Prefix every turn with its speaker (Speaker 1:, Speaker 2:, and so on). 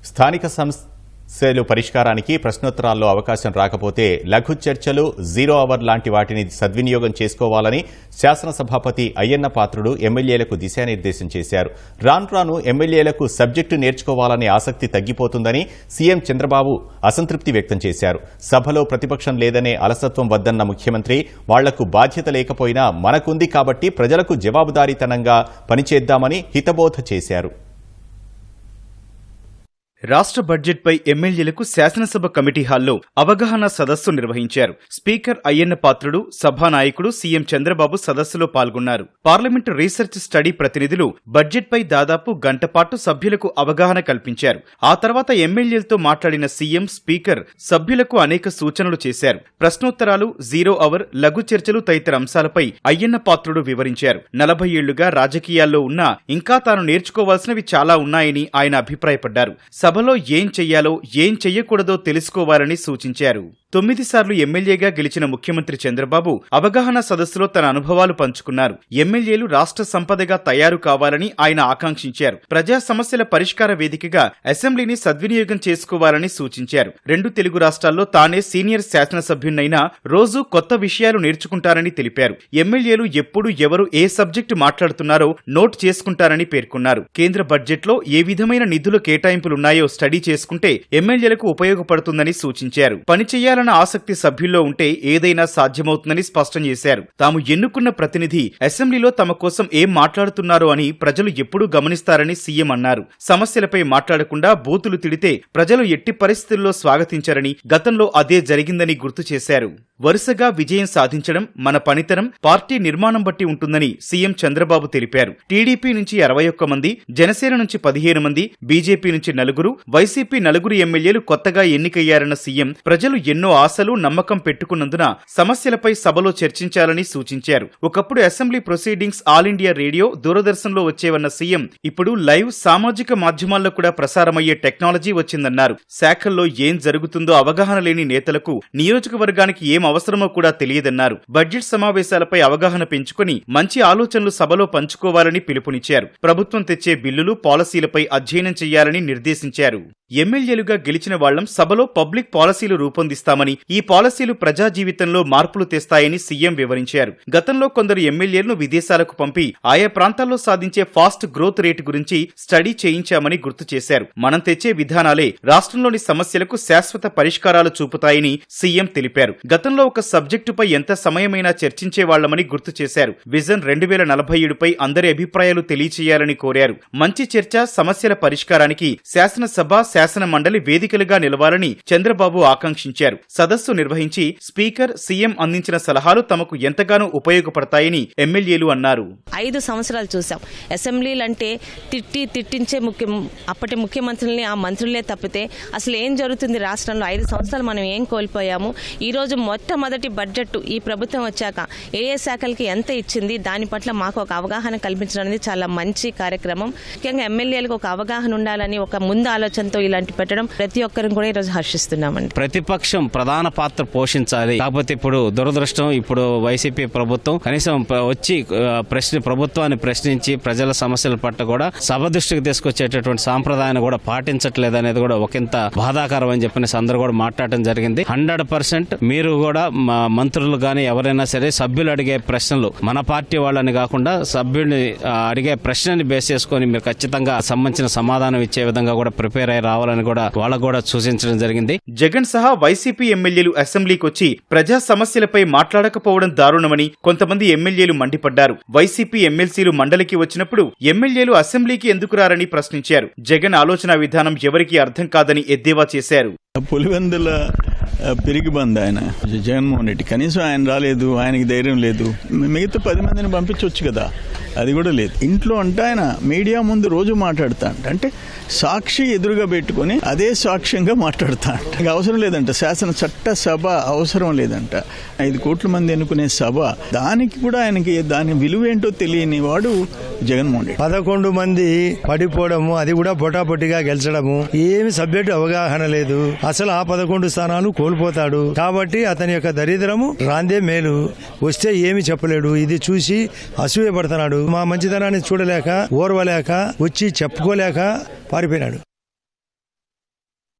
Speaker 1: స్థానిక సమస్యల పరిష్కారానికి ప్రశ్నోత్తరాల్లో అవకాశం రాకపోతే లఘు చర్చలు 0 అవర్ లాంటి వాటిని సద్వినియోగం చేసుకోవాలని శాసనసభాపతి అయ్యన్న పాత్రుడు ఎమ్మెల్యేలకు దిశానిర్దేశం చేశారు. రాను ఎమ్మెల్యేలకు సబ్జెక్టు నేర్చుకోవాలనే ఆసక్తి తగ్గిపోతుందని సీఎం చంద్రబాబు అసంతృప్తి వ్యక్తం చేశారు. సభలో ప్రతిపక్షం లేదనే అలసత్వం వద్దన్న ముఖ్యమంత్రి వాళ్లకు బాధ్యత లేకపోయినా మనకుంది కాబట్టి ప్రజలకు జవాబుదారీతనంగా పనిచేద్దామని హితబోధ చేశారు.
Speaker 2: రాష్ట్ర బడ్జెట్పై ఎమ్మెల్యేలకు శాసనసభ కమిటీ హాల్లో అవగాహన సదస్సు నిర్వహించారు. స్పీకర్ అయ్యన్న పాత్రుడు, సభానాయకుడు సీఎం చంద్రబాబు సదస్సులో పాల్గొన్నారు. పార్లమెంటు రీసెర్చ్ స్టడీ ప్రతినిధులు బడ్జెట్పై దాదాపు గంటపాటు సభ్యులకు అవగాహన కల్పించారు. ఆ తర్వాత ఎమ్మెల్యేలతో మాట్లాడిన సీఎం, స్పీకర్ సభ్యులకు అనేక సూచనలు చేశారు. ప్రశ్నోత్తరాలు, 0 అవర్, లఘు చర్చలు తదితర అంశాలపై అయ్యన్న పాత్రుడు వివరించారు. 40 ఏళ్లుగా రాజకీయాల్లో ఉన్నా ఇంకా తాను నేర్చుకోవాల్సినవి చాలా ఉన్నాయని ఆయన అభిప్రాయపడ్డారు. సభలో ఏం చెయ్యాలో ఏం చెయ్యకూడదో తెలుసుకోవాలని సూచించారు. 9 సార్లు ఎమ్మెల్యేగా గెలిచిన ముఖ్యమంత్రి చంద్రబాబు అవగాహన సదస్సులో తన అనుభవాలు పంచుకున్నారు. ఎమ్మెల్యేలు రాష్ట్ర సంపదగా తయారు కావాలని ఆయన ఆకాంక్షించారు. ప్రజా సమస్యల పరిష్కార వేదికగా అసెంబ్లీని సద్వినియోగం చేసుకోవాలని సూచించారు. 2 తెలుగు రాష్ట్రాల్లో తానే సీనియర్ శాసనసభ్యున్నైనా రోజు కొత్త విషయాలు నేర్చుకుంటారని తెలిపారు. ఎమ్మెల్యేలు ఎప్పుడు ఎవరు ఏ సబ్జెక్టు మాట్లాడుతున్నారో నోట్ చేసుకుంటారని పేర్కొన్నారు. కేంద్ర బడ్జెట్లో ఏ విధమైన నిధుల కేటాయింపులున్నాయో స్టడీ చేసుకుంటే ఎమ్మెల్యేలకు ఉపయోగపడుతుందని సూచించారు. పనిచేయాలన్న ఆసక్తి సభ్యుల్లో ఉంటే ఏదైనా సాధ్యమవుతుందని స్పష్టం చేశారు. తాము ఎన్నుకున్న ప్రతినిధి అసెంబ్లీలో తమ కోసం ఏం మాట్లాడుతున్నారో అని ప్రజలు ఎప్పుడూ గమనిస్తారని సీఎం అన్నారు. సమస్యలపై మాట్లాడకుండా బూతులు తిడితే ప్రజలు ఎట్టి పరిస్థితుల్లో స్వాగతించారని, గతంలో అదే జరిగిందని గుర్తు చేశారు. వరుసగా విజయం సాధించడం మన పనితనం, పార్టీ నిర్మాణం బట్టి ఉంటుందని సీఎం చంద్రబాబు తెలిపారు. టీడీపీ నుంచి 61 మంది, జనసేన నుంచి 15 మంది, బీజేపీ నుంచి 4, వైసీపీ 4 ఎమ్మెల్యేలు కొత్తగా ఎన్నికయ్యారన్న సీఎం ప్రజలు ఎన్నో ఆశలు, నమ్మకం పెట్టుకున్నందున సమస్యలపై సభలో చర్చించాలని సూచించారు. ఒకప్పుడు assembly proceedings all India radio, దూరదర్శన్లో వచ్చేవన్న సీఎం ఇప్పుడు లైవ్ సామాజిక మాధ్యమాల్లో కూడా ప్రసారమయ్యే టెక్నాలజీ వచ్చిందన్నారు. శాఖల్లో ఏం జరుగుతుందో అవగాహన లేని నేతలకు నియోజకవర్గానికి ఏం అవసరమో కూడా తెలియదన్నారు. బడ్జెట్ సమావేశాలపై అవగాహన పెంచుకుని మంచి ఆలోచనలు సభలో పంచుకోవాలని పిలుపునిచ్చారు. ప్రభుత్వం తెచ్చే బిల్లులు, పాలసీలపై అధ్యయనం చేయాలని నిర్దేశించారు. ఎమ్మెల్యేలుగా గెలిచిన వాళ్లం సభలో పబ్లిక్ పాలసీలు రూపొందిస్తామని, ఈ పాలసీలు ప్రజా జీవితంలో మార్పులు తెస్తాయని సీఎం వివరించారు. గతంలో కొందరు ఎమ్మెల్యేలను విదేశాలకు పంపి ఆయా ప్రాంతాల్లో సాధించే ఫాస్ట్ గ్రోత్ రేటు గురించి స్టడీ చేయించామని గుర్తు చేశారు. మనం తెచ్చే విధానాలే రాష్ట్రంలోని సమస్యలకు శాశ్వత పరిష్కారాలు చూపుతాయని సీఎం తెలిపారు. గతంలో ఒక సబ్జెక్టుపై ఎంత సమయమైనా చర్చించేవాళ్లమని గుర్తు చేశారు. విజన్ 2047పై అందరి అభిప్రాయాలు తెలియచేయాలని కోరారు. మంచి చర్చ, సమస్యల పరిష్కారానికి శాసనసభ, శాసన మండలి వేదికలుగా నిలవాలని చంద్రబాబు ఆకాంక్షించారు. సదస్సు నిర్వహించి స్పీకర్, సీఎం అందించిన సలహాలు తమకు ఎంతగానో ఉపయోగపడతాయని ఎమ్మెల్యేలు అన్నారు.
Speaker 3: 5 సంవత్సరాలు చూసాం. అసెంబ్లీలంటే తిట్టించే అప్పటి ముఖ్యమంత్రుల్ని, ఆ మంత్రులే తప్పితే అసలు ఏం జరుగుతుంది రాష్ట్రంలో? 5 సంవత్సరాలు మనం ఏం కోల్పోయాము? ఈ రోజు మొట్టమొదటి బడ్జెట్ ఈ ప్రభుత్వం వచ్చాక ఏ శాఖలకి ఎంత ఇచ్చింది, దాని పట్ల మాకు ఒక అవగాహన కల్పించడం అనేది చాలా మంచి కార్యక్రమం. ముఖ్యంగా ఎమ్మెల్యేలకు ఒక అవగాహన ఉండాలని ఒక ముందు ఆలోచనతో ఇలాంటి పెట్టడం ప్రతి ఒక్కరిని కూడా ఈరోజు హర్షిస్తున్నామండి.
Speaker 4: ప్రతిపక్షం ప్రధాన పాత్ర పోషించాలి. కాకపోతే ఇప్పుడు దురదృష్టం, ఇప్పుడు వైసీపీ ప్రభుత్వం కనీసం వచ్చి ప్రభుత్వాన్ని ప్రశ్నించి ప్రజల సమస్యల పట్ల కూడా సభ దృష్టికి తీసుకొచ్చేటటువంటి సాంప్రదాయాన్ని కూడా పాటించట్లేదు అనేది కూడా ఒకంత బాధాకరం అని చెప్పిన అందరూ కూడా మాట్లాడటం జరిగింది. 100% మీరు కూడా మంత్రులు గాని ఎవరైనా సరే సభ్యులు అడిగే ప్రశ్నలు మన పార్టీ వాళ్ళని కాకుండా సభ్యుల్ని అడిగే ప్రశ్నని బేస్ చేసుకుని మీరు ఖచ్చితంగా సంబంధించిన సమాధానం ఇచ్చే విధంగా కూడా ప్రిపేర్ అయ్యి రావాలని కూడా వాళ్ళకు కూడా సూచించడం జరిగింది.
Speaker 2: జగన్ సహా వైసీపీ ఎమ్మెల్యేలు అసెంబ్లీకి వచ్చి ప్రజా సమస్యలపై మాట్లాడకపోవడం దారుణమని కొంతమంది ఎమ్మెల్యేలు మండిపడ్డారు. వైసీపీ ఎమ్మెల్సీలు మండలికి వచ్చినప్పుడు ఎమ్మెల్యేలు అసెంబ్లీకి ఎందుకు రారని ప్రశ్నించారు. జగన్ ఆలోచన విధానం ఎవరికీ అర్థం కాదని ఎద్దేవా చేశారు.
Speaker 5: పులివెందుల పెరిగిబంది ఆయన జగన్మోహన్ రెడ్డి, కనీసం ఆయన రాలేదు, ఆయనకి ధైర్యం లేదు. మిగతా 10 మందిని పంపించవచ్చు కదా, అది కూడా లేదు. ఇంట్లో అంటే ఆయన మీడియా ముందు రోజు మాట్లాడుతా అంటే సాక్షి ఎదురుగా పెట్టుకుని అదే సాక్ష్యంగా మాట్లాడుతా అంటే అవసరం లేదంట. శాసన చట్ట సభ అవసరం లేదంట. 5 కోట్ల మంది ఎన్నుకునే సభ, దానికి కూడా ఆయనకి దాని విలువ ఏంటో తెలియని వాడు జగన్మోహన్ రెడ్డి.
Speaker 6: 11 మంది పడిపోవడము, అది కూడా పొటాపొటిగా గెలిచడము, ఏమి సబ్జెక్టు అవగాహన లేదు. అసలు ఆ 11 స్థానాలు కోల్పోతాడు. కాబట్టి అతని యొక్క దరిద్రము రాందే మేలు, వస్తే ఏమి చెప్పలేడు. ఇది చూసి అసూయ పడుతున్నాడు. మా మంచితనాన్ని చూడలేక, ఓర్వలేక, వచ్చి చెప్పుకోలేక పారిపోయినాడు.